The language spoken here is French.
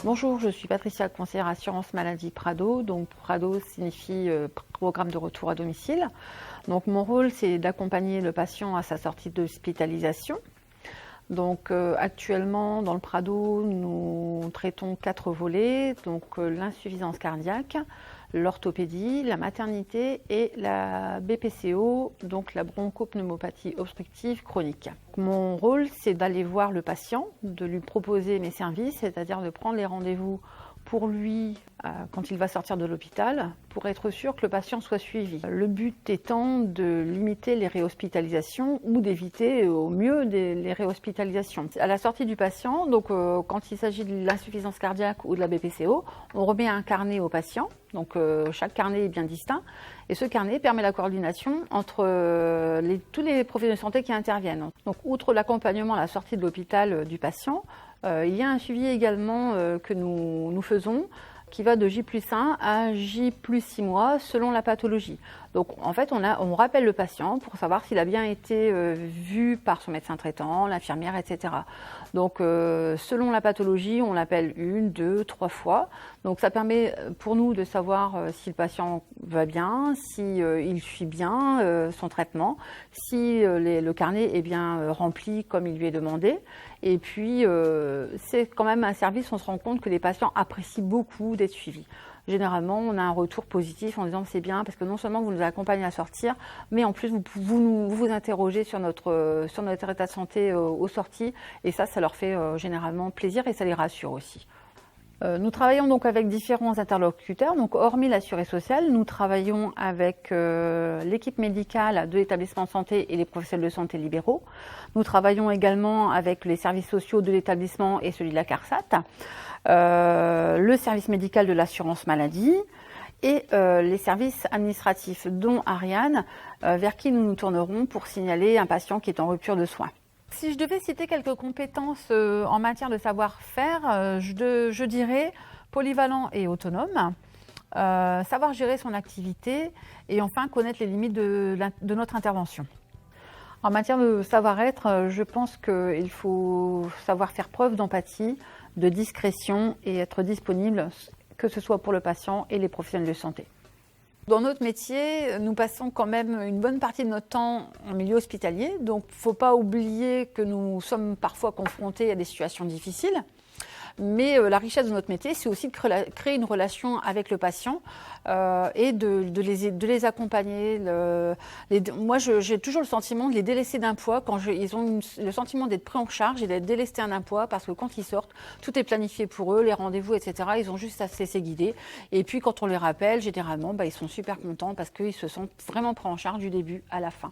Bonjour, je suis Patricia, conseillère assurance maladie Prado. Donc Prado signifie programme de retour à domicile. Donc mon rôle, c'est d'accompagner le patient à sa sortie d'hospitalisation. Donc actuellement dans le Prado, nous traitons 4 volets, donc l'insuffisance cardiaque, l'orthopédie, la maternité et la BPCO, donc la bronchopneumopathie obstructive chronique. Mon rôle, c'est d'aller voir le patient, de lui proposer mes services, c'est-à-dire de prendre les rendez-vous pour lui quand il va sortir de l'hôpital, pour être sûr que le patient soit suivi. Le but étant de limiter les réhospitalisations ou d'éviter au mieux les réhospitalisations. À la sortie du patient, donc quand il s'agit de l'insuffisance cardiaque ou de la BPCO, on remet un carnet au patient. Donc chaque carnet est bien distinct et ce carnet permet la coordination entre tous les professionnels de santé qui interviennent. Donc outre l'accompagnement à la sortie de l'hôpital du patient, il y a un suivi également que nous faisons qui va de J+1 à J+6 mois selon la pathologie. Donc en fait, on rappelle le patient pour savoir s'il a bien été vu par son médecin traitant, l'infirmière, etc. Donc selon la pathologie, on l'appelle 1, 2, 3 fois. Donc ça permet pour nous de savoir si le patient va bien, si il suit bien son traitement, si le carnet est bien rempli comme il lui est demandé. Et puis c'est quand même un service, on se rend compte que les patients apprécient beaucoup d'être suivis. Généralement, on a un retour positif en disant c'est bien parce que non seulement vous nous accompagnez à sortir, mais en plus vous vous interrogez sur notre état de santé aux sorties et ça leur fait généralement plaisir et ça les rassure aussi. Nous travaillons donc avec différents interlocuteurs, donc hormis l'assuré social, nous travaillons avec l'équipe médicale de l'établissement de santé et les professionnels de santé libéraux. Nous travaillons également avec les services sociaux de l'établissement et celui de la CARSAT, le service médical de l'assurance maladie et les services administratifs, dont Ariane, vers qui nous nous tournerons pour signaler un patient qui est en rupture de soins. Si je devais citer quelques compétences en matière de savoir-faire, je dirais polyvalent et autonome, savoir gérer son activité et enfin connaître les limites de notre intervention. En matière de savoir-être, je pense qu'il faut savoir faire preuve d'empathie, de discrétion et être disponible, que ce soit pour le patient et les professionnels de santé. Dans notre métier, nous passons quand même une bonne partie de notre temps en milieu hospitalier, donc il ne faut pas oublier que nous sommes parfois confrontés à des situations difficiles. Mais la richesse de notre métier, c'est aussi de créer une relation avec le patient et de les accompagner. Moi, j'ai toujours le sentiment de les délaisser d'un poids quand ils ont le sentiment d'être pris en charge et d'être délestés d'un poids parce que quand ils sortent, tout est planifié pour eux, les rendez-vous, etc. Ils ont juste à se laisser guider. Et puis, quand on les rappelle, généralement, ils sont super contents parce qu'ils se sentent vraiment pris en charge du début à la fin.